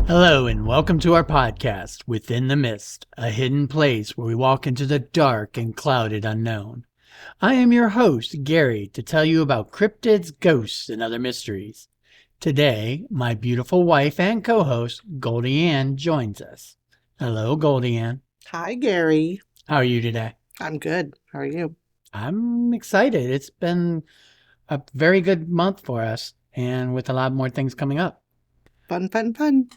Hello and welcome to our podcast, Within the Mist, a hidden place where we walk into the dark and clouded unknown. I am your host, Gary, to tell you about cryptids, ghosts, and other mysteries. Today, my beautiful wife and co-host, GoldieAnn, joins us. Hello, GoldieAnn. Hi, Gary. How are you today? I'm good. How are you? I'm excited. It's been a very good month for us, and with a lot more things coming up. Fun, fun, fun.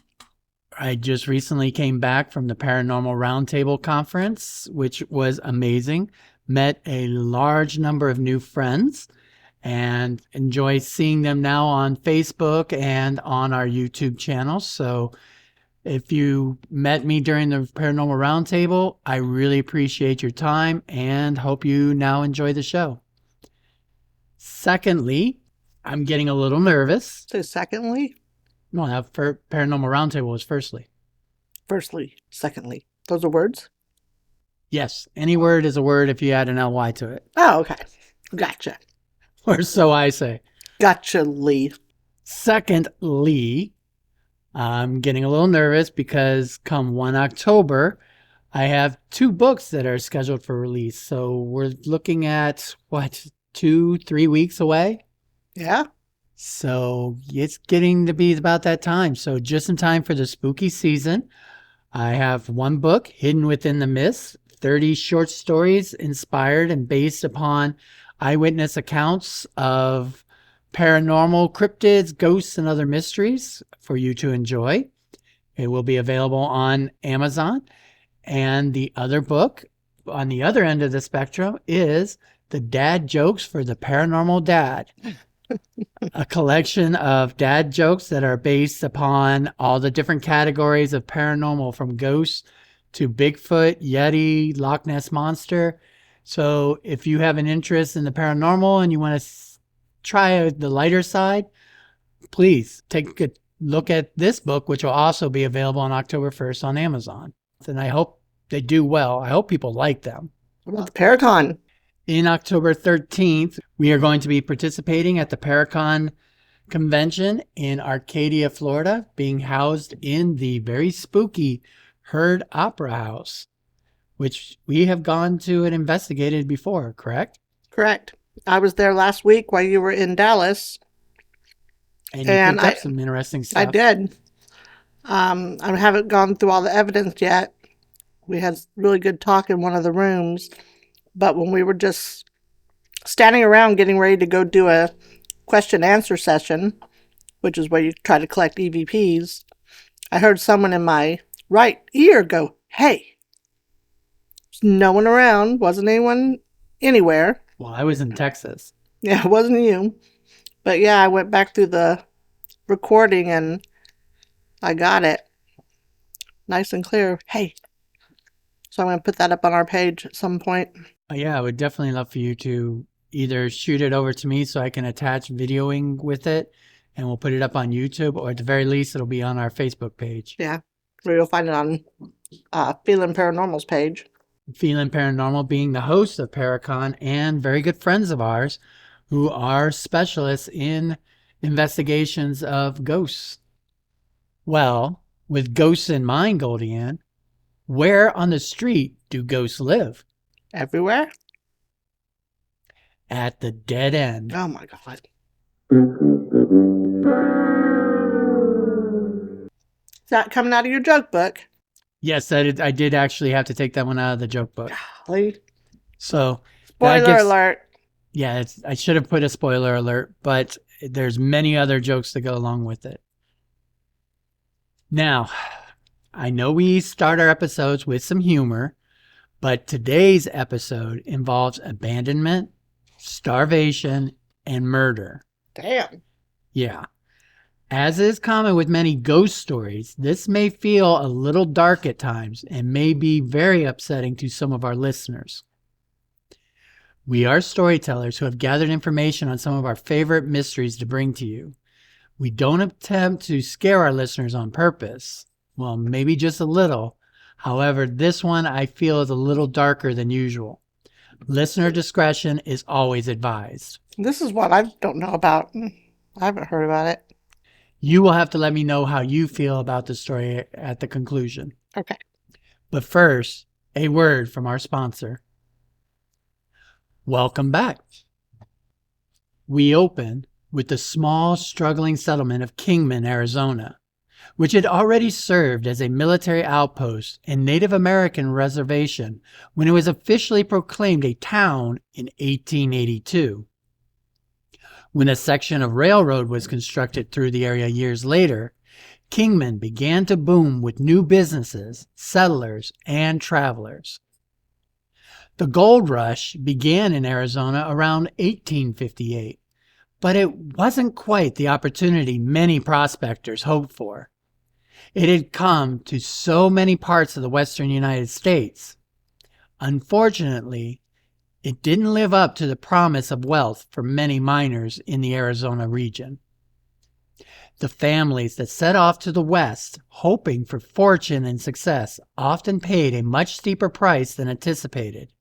I just recently came back from the Paranormal Roundtable Conference, which was amazing. Met a large number of new friends and enjoy seeing them now on Facebook and on our YouTube channel. So if you met me during the Paranormal Roundtable, I really appreciate your time and hope you now enjoy the show. Secondly, I'm getting a little nervous. So secondly? No, that Paranormal Roundtable was firstly. Firstly. Secondly. Those are words? Yes. Any word is a word if you add an ly to it. Oh, okay. Gotcha. Or so I say. Gotcha, Lee. Secondly, I'm getting a little nervous because come 1 October, I have 2 books that are scheduled for release. So we're looking at, 2-3 weeks away? Yeah? So it's getting to be about that time. So just in time for the spooky season, I have 1 book, Hidden Within the Mist, 30 short stories inspired and based upon eyewitness accounts of paranormal cryptids, ghosts, and other mysteries for you to enjoy. It will be available on Amazon. And the other book on the other end of the spectrum is The Dad Jokes for the Paranormal Dad. A collection of dad jokes that are based upon all the different categories of paranormal, from ghosts to Bigfoot, Yeti, Loch Ness Monster. So if you have an interest in the paranormal and you want to try the lighter side, please take a look at this book, which will also be available on October 1st on Amazon. And I hope they do well. I hope people like them. What about the Paracon? In October 13th, we are going to be participating at the Paracon convention in Arcadia, Florida, being housed in the very spooky Heard Opera House, which we have gone to and investigated before, correct? Correct. I was there last week while you were in Dallas. And you picked up some interesting stuff. I did. I haven't gone through all the evidence yet. We had really good talk in one of the rooms. But when we were just standing around getting ready to go do a question answer session, which is where you try to collect EVPs, I heard someone in my right ear go, "Hey." There's no one around. Wasn't anyone anywhere. Well, I was in Texas. Yeah, it wasn't you. But yeah, I went back through the recording and I got it. Nice and clear. Hey. So I'm going to put that up on our page at some point. Yeah, I would definitely love for you to either shoot it over to me so I can attach videoing with it, and we'll put it up on YouTube, or at the very least, it'll be on our Facebook page. Yeah, where you'll find it on Feeling Paranormal's page. Feeling Paranormal being the host of Paracon and very good friends of ours who are specialists in investigations of ghosts. Well, with ghosts in mind, GoldieAnn, where on the street do ghosts live? Everywhere? At the dead end. Oh my God. Is that coming out of your joke book? Yes, I did actually have to take that one out of the joke book. Golly. So, spoiler alert. Yeah, I should have put a spoiler alert, but there's many other jokes that go along with it. Now, I know we start our episodes with some humor, but today's episode involves abandonment, starvation, and murder. Damn. Yeah. As is common with many ghost stories, this may feel a little dark at times and may be very upsetting to some of our listeners. We are storytellers who have gathered information on some of our favorite mysteries to bring to you. We don't attempt to scare our listeners on purpose. Well, maybe just a little. However, this one I feel is a little darker than usual. Listener discretion is always advised. This is what I don't know about. I haven't heard about it. You will have to let me know how you feel about the story at the conclusion. Okay. But first, a word from our sponsor. Welcome back. We open with the small, struggling settlement of Kingman, Arizona, which had already served as a military outpost and Native American reservation when it was officially proclaimed a town in 1882. When a section of railroad was constructed through the area years later, Kingman began to boom with new businesses, settlers, and travelers. The gold rush began in Arizona around 1858, but it wasn't quite the opportunity many prospectors hoped for. It had come to so many parts of the western United States. Unfortunately, it didn't live up to the promise of wealth for many miners in the Arizona region. The families that set off to the west, hoping for fortune and success, often paid a much steeper price than anticipated.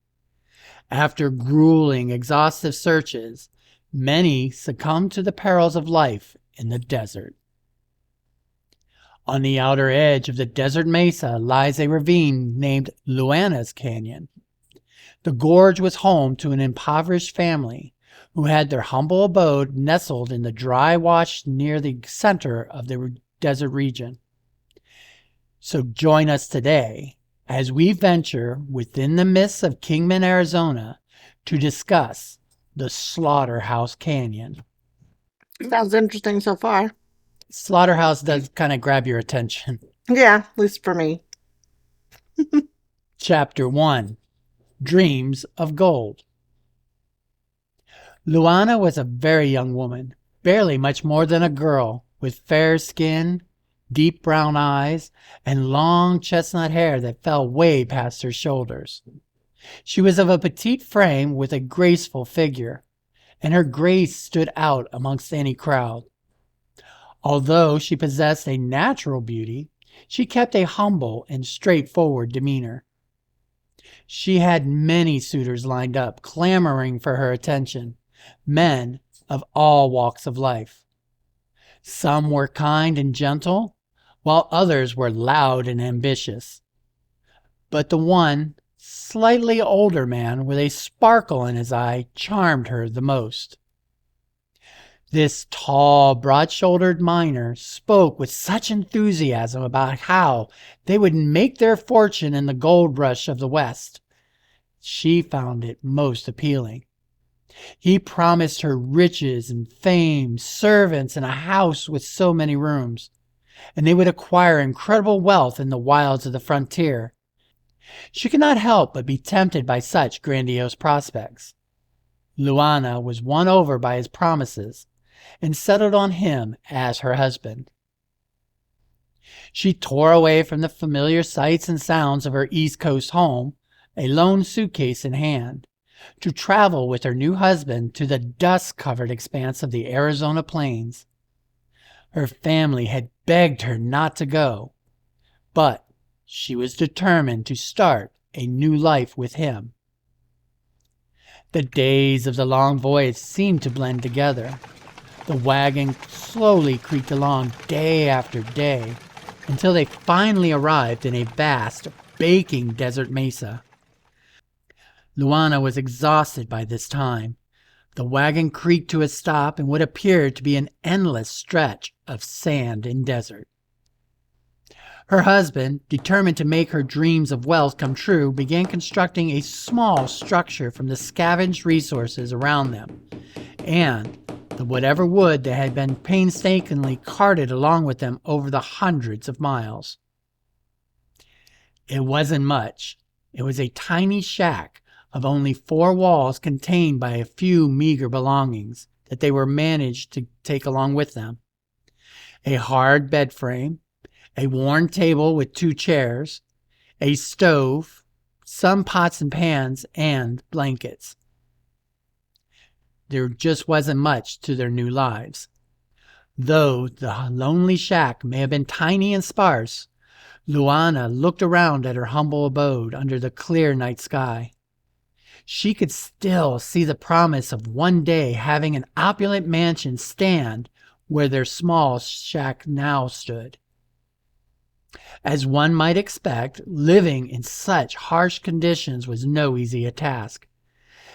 After grueling, exhaustive searches, many succumbed to the perils of life in the desert. On the outer edge of the desert mesa lies a ravine named Luana's Canyon. The gorge was home to an impoverished family who had their humble abode nestled in the dry wash near the center of the desert region. So join us today as we venture within the mists of Kingman, Arizona, to discuss the Slaughterhouse Canyon. Sounds interesting so far. Slaughterhouse does kind of grab your attention. Yeah, at least for me. Chapter 1. Dreams of Gold. Luana was a very young woman, barely much more than a girl, with fair skin, deep brown eyes, and long chestnut hair that fell way past her shoulders. She was of a petite frame with a graceful figure, and her grace stood out amongst any crowd. Although she possessed a natural beauty, she kept a humble and straightforward demeanor. She had many suitors lined up, clamoring for her attention, men of all walks of life. Some were kind and gentle, while others were loud and ambitious. But the one, slightly older man with a sparkle in his eye charmed her the most. This tall, broad-shouldered miner spoke with such enthusiasm about how they would make their fortune in the gold rush of the West. She found it most appealing. He promised her riches and fame, servants, and a house with so many rooms, and they would acquire incredible wealth in the wilds of the frontier. She could not help but be tempted by such grandiose prospects. Luana was won over by his promises and settled on him as her husband. She tore away from the familiar sights and sounds of her East Coast home, a lone suitcase in hand, to travel with her new husband to the dust-covered expanse of the Arizona plains. Her family had begged her not to go, but she was determined to start a new life with him. The days of the long voyage seemed to blend together. The wagon slowly creaked along day after day until they finally arrived in a vast, baking desert mesa. Luana was exhausted by this time. The wagon creaked to a stop in what appeared to be an endless stretch of sand and desert. Her husband, determined to make her dreams of wealth come true, began constructing a small structure from the scavenged resources around them and the whatever wood that had been painstakingly carted along with them over the hundreds of miles. It wasn't much. It was a tiny shack of only 4 walls contained by a few meager belongings that they were managed to take along with them. A hard bed frame, a worn table with 2 chairs, a stove, some pots and pans, and blankets. There just wasn't much to their new lives. Though the lonely shack may have been tiny and sparse, Luana looked around at her humble abode under the clear night sky. She could still see the promise of one day having an opulent mansion stand where their small shack now stood. As one might expect, living in such harsh conditions was no easy task,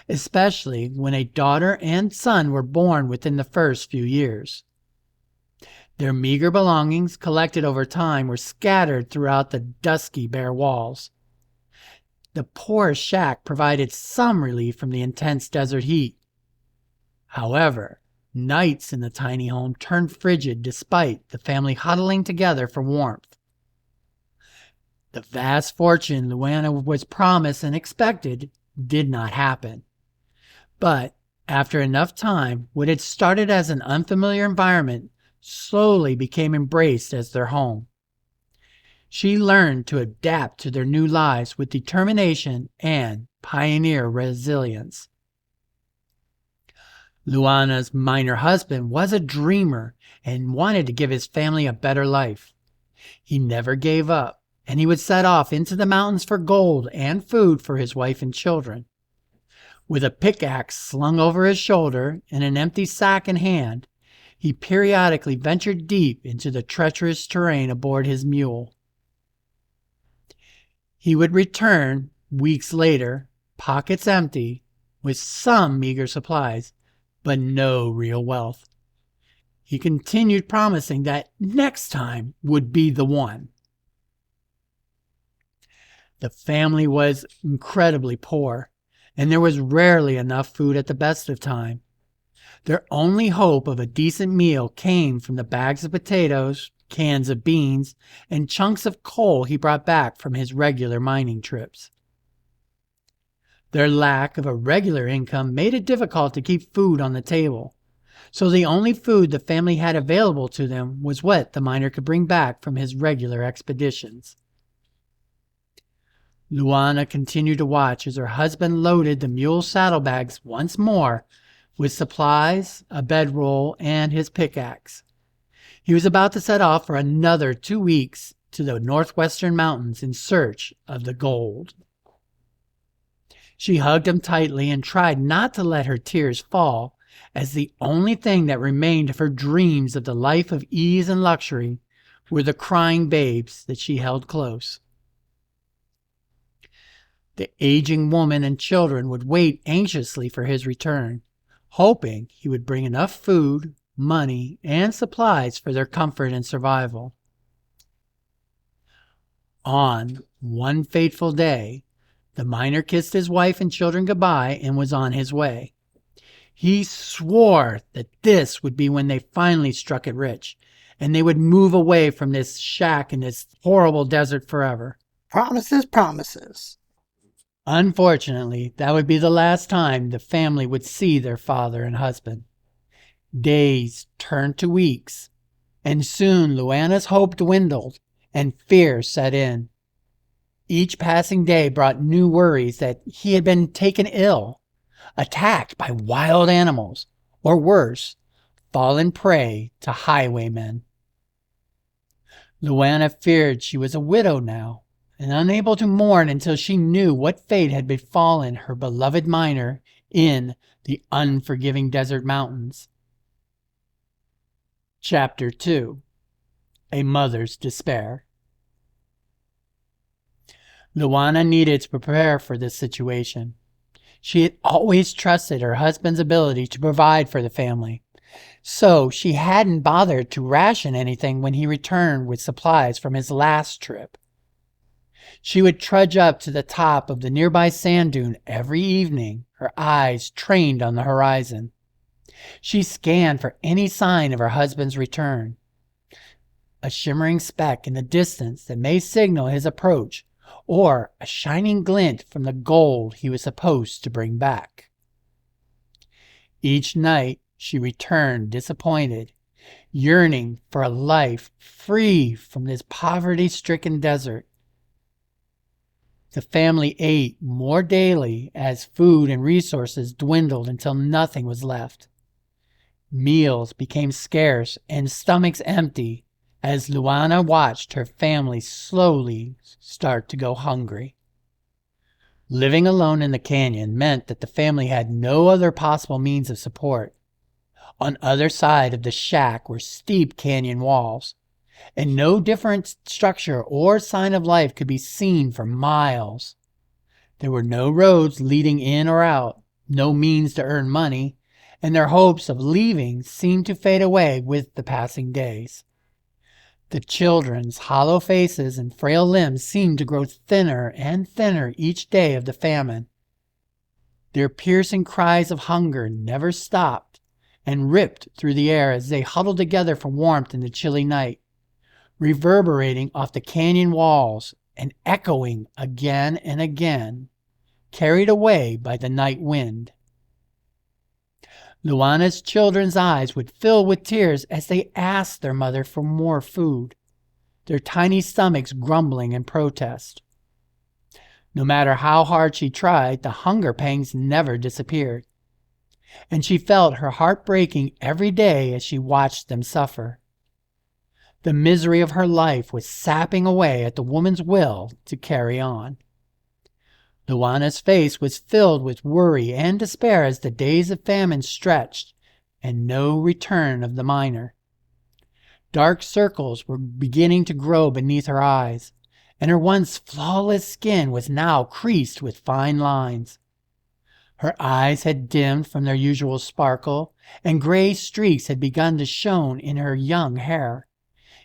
especially when a daughter and son were born within the first few years. Their meager belongings, collected over time, were scattered throughout the dusky, bare walls. The poor shack provided some relief from the intense desert heat. However, nights in the tiny home turned frigid despite the family huddling together for warmth. The vast fortune Luana was promised and expected did not happen. But after enough time, what had started as an unfamiliar environment slowly became embraced as their home. She learned to adapt to their new lives with determination and pioneer resilience. Luana's miner husband was a dreamer and wanted to give his family a better life. He never gave up, and he would set off into the mountains for gold and food for his wife and children. With a pickaxe slung over his shoulder and an empty sack in hand, he periodically ventured deep into the treacherous terrain aboard his mule. He would return weeks later, pockets empty, with some meager supplies, but no real wealth. He continued promising that next time would be the one. The family was incredibly poor, and there was rarely enough food at the best of time. Their only hope of a decent meal came from the bags of potatoes, cans of beans, and chunks of coal he brought back from his regular mining trips. Their lack of a regular income made it difficult to keep food on the table, so the only food the family had available to them was what the miner could bring back from his regular expeditions. Luana continued to watch as her husband loaded the mule saddlebags once more with supplies, a bedroll, and his pickaxe. He was about to set off for another 2 weeks to the northwestern mountains in search of the gold. She hugged him tightly and tried not to let her tears fall, as the only thing that remained of her dreams of the life of ease and luxury were the crying babes that she held close. The aging woman and children would wait anxiously for his return, hoping he would bring enough food, money, and supplies for their comfort and survival. On one fateful day, the miner kissed his wife and children goodbye and was on his way. He swore that this would be when they finally struck it rich, and they would move away from this shack in this horrible desert forever. Promises, promises. Unfortunately, that would be the last time the family would see their father and husband. Days turned to weeks, and soon Luana's hope dwindled and fear set in. Each passing day brought new worries that he had been taken ill, attacked by wild animals, or worse, fallen prey to highwaymen. Luana feared she was a widow now, and unable to mourn until she knew what fate had befallen her beloved miner in the unforgiving desert mountains. Chapter 2. A Mother's Despair. Luana needed to prepare for this situation. She had always trusted her husband's ability to provide for the family, so she hadn't bothered to ration anything when he returned with supplies from his last trip. She would trudge up to the top of the nearby sand dune every evening, her eyes trained on the horizon. She scanned for any sign of her husband's return. A shimmering speck in the distance that may signal his approach, or a shining glint from the gold he was supposed to bring back. Each night she returned disappointed, yearning for a life free from this poverty-stricken desert. The family ate more daily as food and resources dwindled until nothing was left. Meals became scarce and stomachs empty as Luana watched her family slowly start to go hungry. Living alone in the canyon meant that the family had no other possible means of support. On either side of the shack were steep canyon walls, and no different structure or sign of life could be seen for miles. There were no roads leading in or out, no means to earn money, and their hopes of leaving seemed to fade away with the passing days. The children's hollow faces and frail limbs seemed to grow thinner and thinner each day of the famine. Their piercing cries of hunger never stopped and ripped through the air as they huddled together for warmth in the chilly night, reverberating off the canyon walls and echoing again and again, carried away by the night wind. Luana's children's eyes would fill with tears as they asked their mother for more food, their tiny stomachs grumbling in protest. No matter how hard she tried, the hunger pangs never disappeared, and she felt her heart breaking every day as she watched them suffer. The misery of her life was sapping away at the woman's will to carry on. Luana's face was filled with worry and despair as the days of famine stretched, and no return of the miner. Dark circles were beginning to grow beneath her eyes, and her once flawless skin was now creased with fine lines. Her eyes had dimmed from their usual sparkle, and gray streaks had begun to show in her young hair,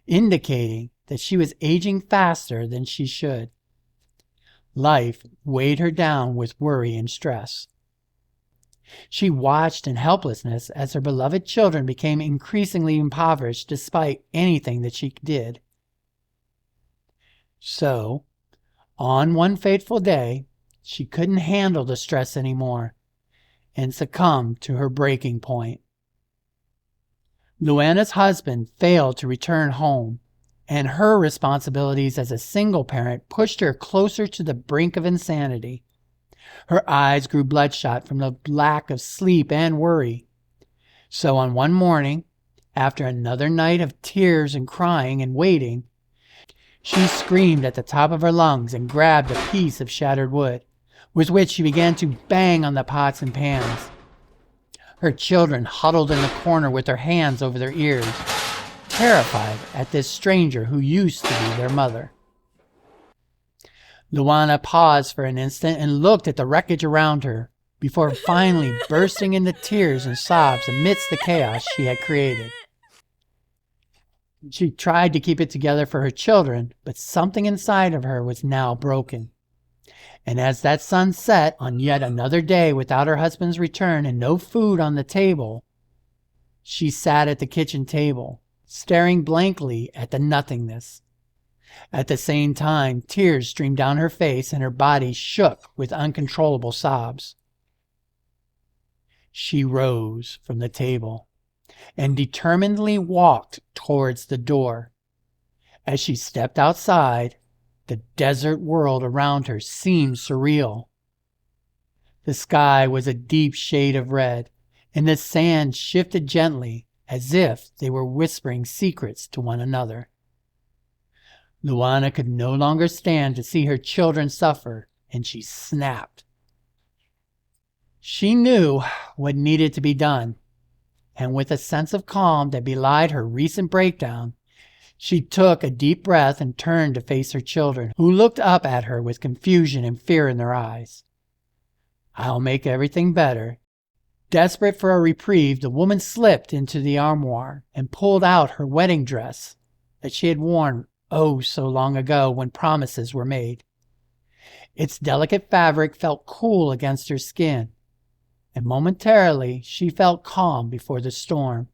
indicating that she was aging faster than she should. Life weighed her down with worry and stress. She watched in helplessness as her beloved children became increasingly impoverished despite anything that she did. So, on one fateful day, she couldn't handle the stress anymore and succumbed to her breaking point. Luana's husband failed to return home, and her responsibilities as a single parent pushed her closer to the brink of insanity. Her eyes grew bloodshot from the lack of sleep and worry. So on one morning, after another night of tears and crying and waiting, she screamed at the top of her lungs and grabbed a piece of shattered wood, with which she began to bang on the pots and pans. Her children huddled in the corner with their hands over their ears, terrified at this stranger who used to be their mother. Luana paused for an instant and looked at the wreckage around her, before finally bursting into tears and sobs amidst the chaos she had created. She tried to keep it together for her children, but something inside of her was now broken. And as that sun set on yet another day without her husband's return and no food on the table, she sat at the kitchen table, staring blankly at the nothingness. At the same time, tears streamed down her face and her body shook with uncontrollable sobs. She rose from the table and determinedly walked towards the door. As she stepped outside, the desert world around her seemed surreal. The sky was a deep shade of red, and the sand shifted gently as if they were whispering secrets to one another. Luana could no longer stand to see her children suffer, and she snapped. She knew what needed to be done, and with a sense of calm that belied her recent breakdown, she took a deep breath and turned to face her children, who looked up at her with confusion and fear in their eyes. "I'll make everything better." Desperate for a reprieve, the woman slipped into the armoire and pulled out her wedding dress that she had worn oh so long ago when promises were made. Its delicate fabric felt cool against her skin, and momentarily she felt calm before the storm.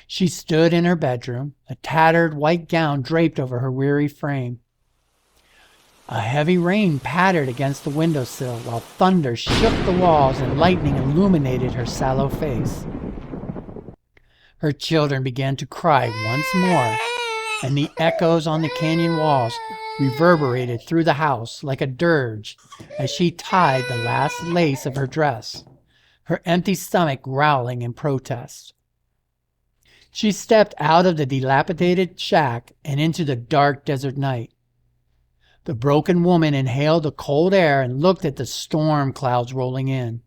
She stood in her bedroom, a tattered white gown draped over her weary frame. A heavy rain pattered against the windowsill while thunder shook the walls and lightning illuminated her sallow face. Her children began to cry once more, and the echoes on the canyon walls reverberated through the house like a dirge as she tied the last lace of her dress, her empty stomach growling in protest. She stepped out of the dilapidated shack and into the dark desert night. The broken woman inhaled the cold air and looked at the storm clouds rolling in.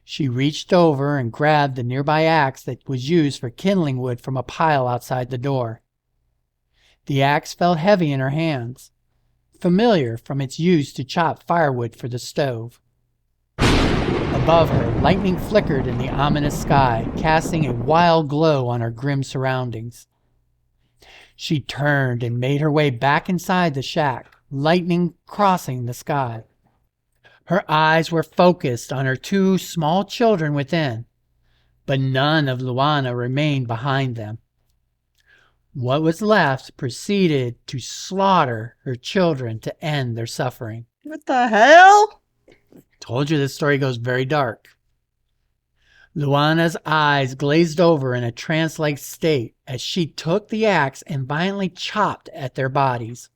She reached over and grabbed the nearby axe that was used for kindling wood from a pile outside the door. The axe felt heavy in her hands, familiar from its use to chop firewood for the stove. Above her, lightning flickered in the ominous sky, casting a wild glow on her grim surroundings. She turned and made her way back inside the shack, lightning crossing the sky. Her eyes were focused on her 2 small children within, but none of Luana remained behind them. What was left proceeded to slaughter her children to end their suffering. What the hell? Told you this story goes very dark. Luana's eyes glazed over in a trance-like state as she took the axe and violently chopped at their bodies,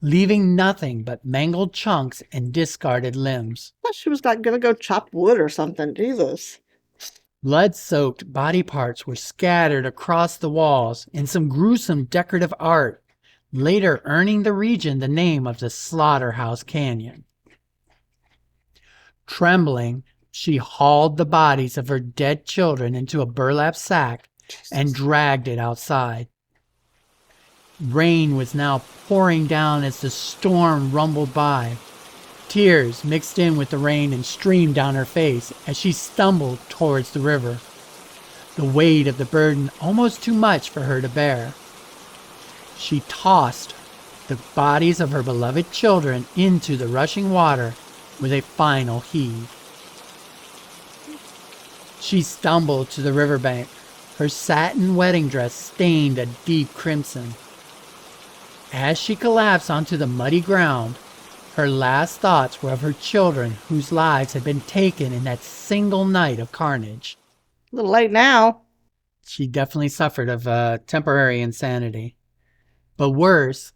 leaving nothing but mangled chunks and discarded limbs. I thought she was not going to go chop wood or something. Jesus. Blood-soaked body parts were scattered across the walls in some gruesome decorative art, later earning the region the name of the Slaughterhouse Canyon. Trembling, she hauled the bodies of her dead children into a burlap sack and dragged it outside. Rain was now pouring down as the storm rumbled by. Tears mixed in with the rain and streamed down her face as she stumbled towards the river, the weight of the burden almost too much for her to bear. She tossed the bodies of her beloved children into the rushing water with a final heave. She stumbled to the riverbank, her satin wedding dress stained a deep crimson. As she collapsed onto the muddy ground, her last thoughts were of her children whose lives had been taken in that single night of carnage. A little late now. She definitely suffered of temporary insanity. But worse,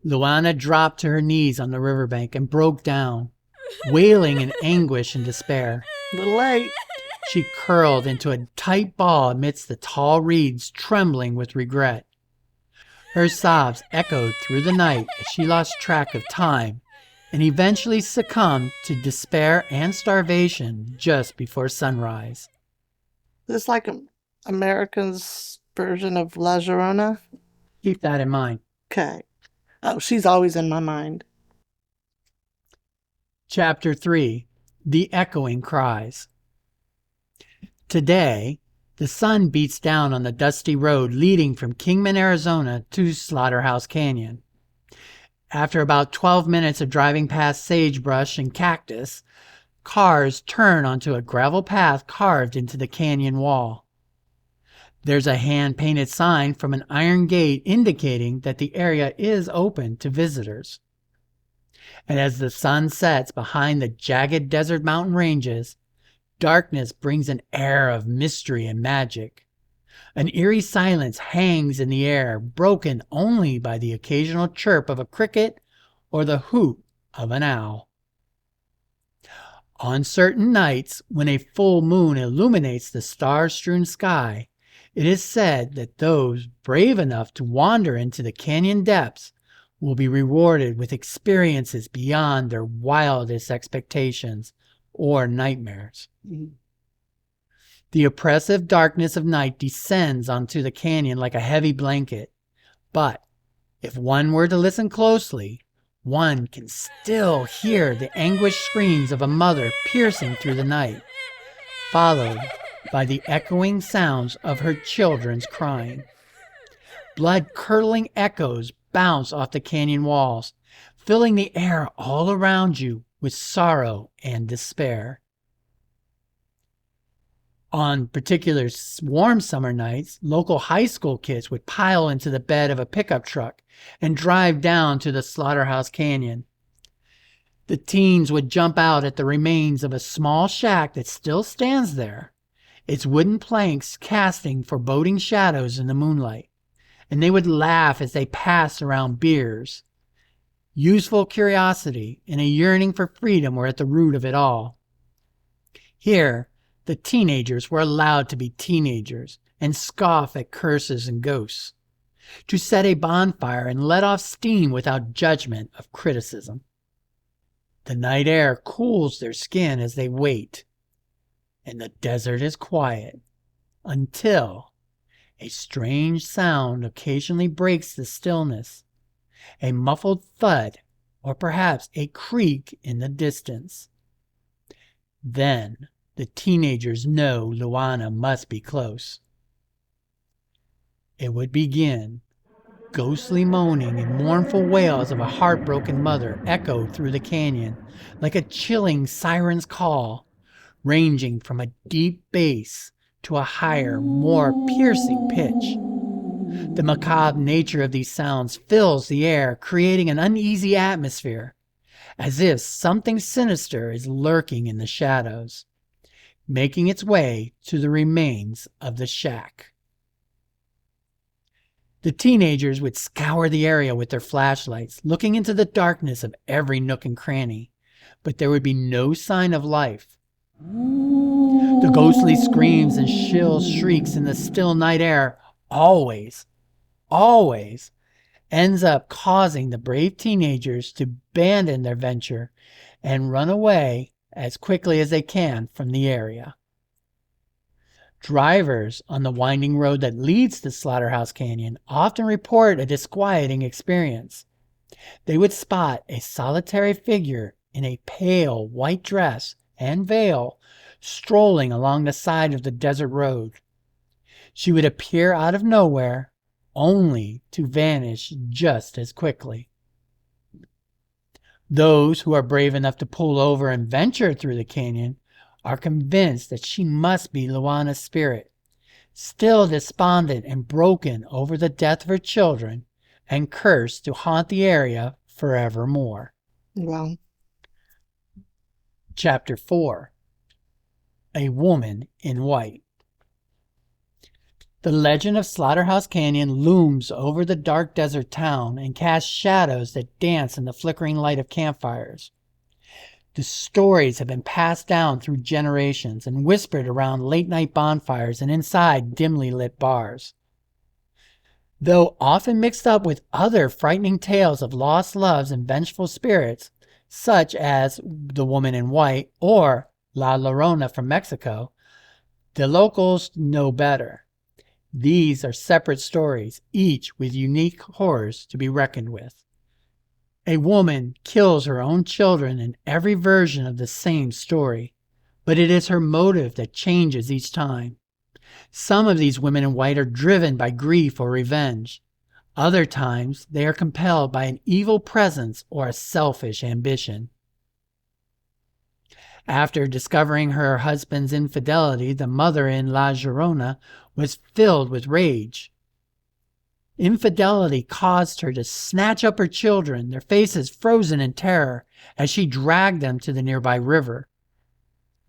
Luana dropped to her knees on the riverbank and broke down, wailing in anguish and despair. A little late. She curled into a tight ball amidst the tall reeds, trembling with regret. Her sobs echoed through the night as she lost track of time and eventually succumbed to despair and starvation just before sunrise. This is like American's version of La Llorona. Keep that in mind. Okay. Oh, she's always in my mind. Chapter 3. The Echoing Cries. Today, the sun beats down on the dusty road leading from Kingman, Arizona to Slaughterhouse Canyon. After about 12 minutes of driving past sagebrush and cactus, cars turn onto a gravel path carved into the canyon wall. There's a hand-painted sign from an iron gate indicating that the area is open to visitors. And as the sun sets behind the jagged desert mountain ranges, darkness brings an air of mystery and magic. An eerie silence hangs in the air, broken only by the occasional chirp of a cricket or the hoot of an owl. On certain nights, when a full moon illuminates the star-strewn sky, it is said that those brave enough to wander into the canyon depths will be rewarded with experiences beyond their wildest expectations or nightmares. The oppressive darkness of night descends onto the canyon like a heavy blanket, but if one were to listen closely, one can still hear the anguished screams of a mother piercing through the night, followed by the echoing sounds of her children's crying. Blood-curdling echoes bounce off the canyon walls, filling the air all around you with sorrow and despair. On particular warm summer nights, local high school kids would pile into the bed of a pickup truck and drive down to the Slaughterhouse Canyon. The teens would jump out at the remains of a small shack that still stands there, its wooden planks casting foreboding shadows in the moonlight, and they would laugh as they passed around beers. Youthful curiosity and a yearning for freedom were at the root of it all. Here, the teenagers were allowed to be teenagers and scoff at curses and ghosts, to set a bonfire and let off steam without judgment of criticism. The night air cools their skin as they wait, and the desert is quiet until a strange sound occasionally breaks the stillness, a muffled thud, or perhaps a creak in the distance. Then the teenagers know Luana must be close. It would begin. Ghostly moaning and mournful wails of a heartbroken mother echoed through the canyon like a chilling siren's call, ranging from a deep bass to a higher, more piercing pitch. The macabre nature of these sounds fills the air, creating an uneasy atmosphere, as if something sinister is lurking in the shadows, making its way to the remains of the shack. The teenagers would scour the area with their flashlights, looking into the darkness of every nook and cranny, but there would be no sign of life. The ghostly screams and shrill shrieks in the still night air always ends up causing the brave teenagers to abandon their venture and run away as quickly as they can from the area. Drivers on the winding road that leads to Slaughterhouse Canyon often report a disquieting experience. They would spot a solitary figure in a pale white dress and veil strolling along the side of the desert road. She would appear out of nowhere, only to vanish just as quickly. Those who are brave enough to pull over and venture through the canyon are convinced that she must be Luana's spirit, still despondent and broken over the death of her children, and cursed to haunt the area forevermore. Wow. Chapter 4. A Woman in White. The legend of Slaughterhouse Canyon looms over the dark desert town and casts shadows that dance in the flickering light of campfires. The stories have been passed down through generations and whispered around late-night bonfires and inside dimly lit bars. Though often mixed up with other frightening tales of lost loves and vengeful spirits, such as The Woman in White or La Llorona from Mexico, the locals know better. These are separate stories, each with unique horrors to be reckoned with. A woman kills her own children in every version of the same story, but it is her motive that changes each time. Some of these women in white are driven by grief or revenge. Other times, they are compelled by an evil presence or a selfish ambition. After discovering her husband's infidelity, the mother in La Llorona was filled with rage. Infidelity caused her to snatch up her children, their faces frozen in terror, as she dragged them to the nearby river.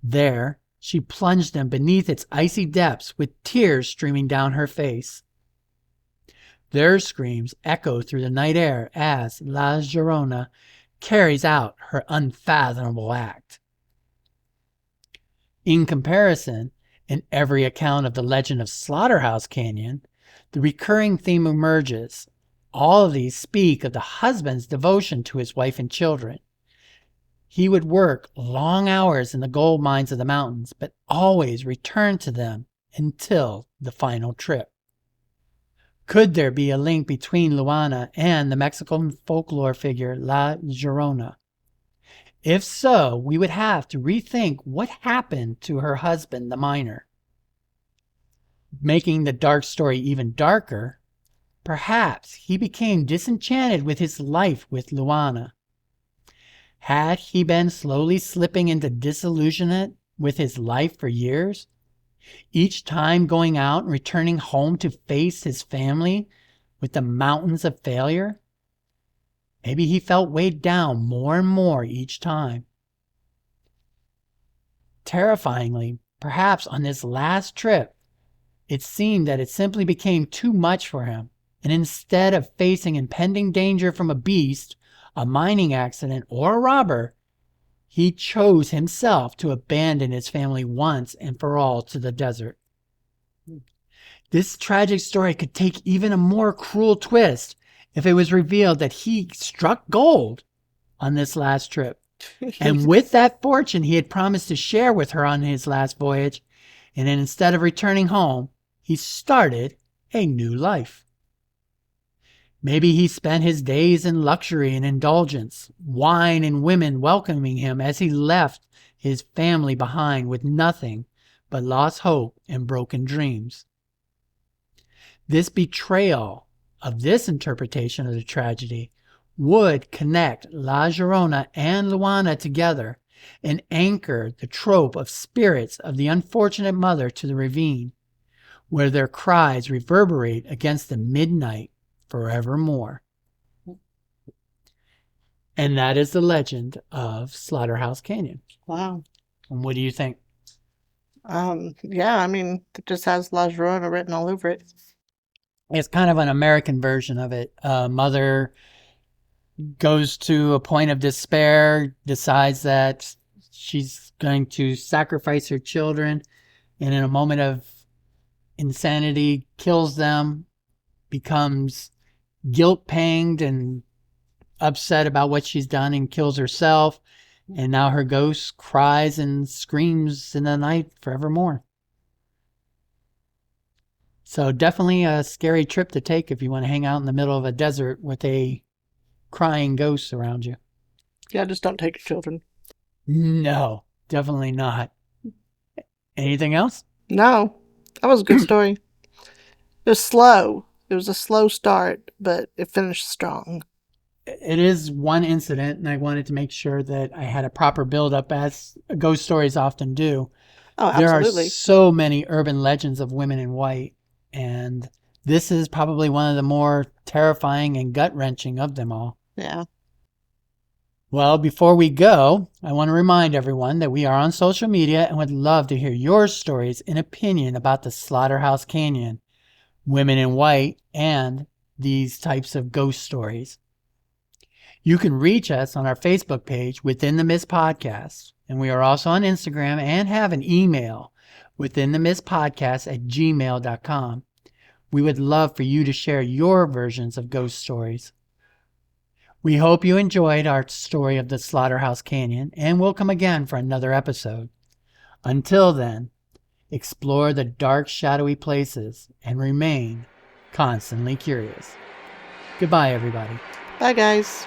There, she plunged them beneath its icy depths with tears streaming down her face. Their screams echo through the night air as La Llorona carries out her unfathomable act. In comparison, in every account of the legend of Slaughterhouse Canyon, the recurring theme emerges. All of these speak of the husband's devotion to his wife and children. He would work long hours in the gold mines of the mountains, but always return to them until the final trip. Could there be a link between Luana and the Mexican folklore figure La Llorona? If so, we would have to rethink what happened to her husband, the miner. Making the dark story even darker, perhaps he became disenchanted with his life with Luana. Had he been slowly slipping into disillusionment with his life for years, each time going out and returning home to face his family with the mountains of failure? Maybe he felt weighed down more and more each time. Terrifyingly, perhaps on this last trip, it seemed that it simply became too much for him, and instead of facing impending danger from a beast, a mining accident, or a robber, he chose himself to abandon his family once and for all to the desert. This tragic story could take even a more cruel twist if it was revealed that he struck gold on this last trip, And with that fortune he had promised to share with her on his last voyage, and then instead of returning home, he started a new life. Maybe he spent his days in luxury and indulgence, wine and women welcoming him as he left his family behind with nothing but lost hope and broken dreams. This betrayal of this interpretation of the tragedy would connect La Llorona and Luana together and anchor the trope of spirits of the unfortunate mother to the ravine, where their cries reverberate against the midnight forevermore. And that is the legend of Slaughterhouse Canyon. Wow. And what do you think? Yeah, I mean, it just has La Llorona written all over it. It's kind of an American version of it. Mother goes to a point of despair, decides that she's going to sacrifice her children, and in a moment of insanity, kills them, becomes guilt-panged and upset about what she's done, and kills herself. And now her ghost cries and screams in the night forevermore. So definitely a scary trip to take if you want to hang out in the middle of a desert with a crying ghost around you. Yeah, just don't take your children. No, definitely not. Anything else? No, that was a good story. It was slow. It was a slow start, but it finished strong. It is one incident, and I wanted to make sure that I had a proper build-up, as ghost stories often do. Oh, There are absolutely. so many urban legends of women in white, and this is probably one of the more terrifying and gut-wrenching of them all. Yeah. Well, before we go, I want to remind everyone that we are on social media and would love to hear your stories and opinion about the Slaughterhouse Canyon, women in white, and these types of ghost stories. You can reach us on our Facebook page, Within the Mist Podcast, and we are also on Instagram and have an email, withinthemistpodcast@gmail.com. We would love for you to share your versions of ghost stories. We hope you enjoyed our story of the Slaughterhouse Canyon, and we'll come again for another episode. Until then, explore the dark, shadowy places and remain constantly curious. Goodbye, everybody. Bye, guys.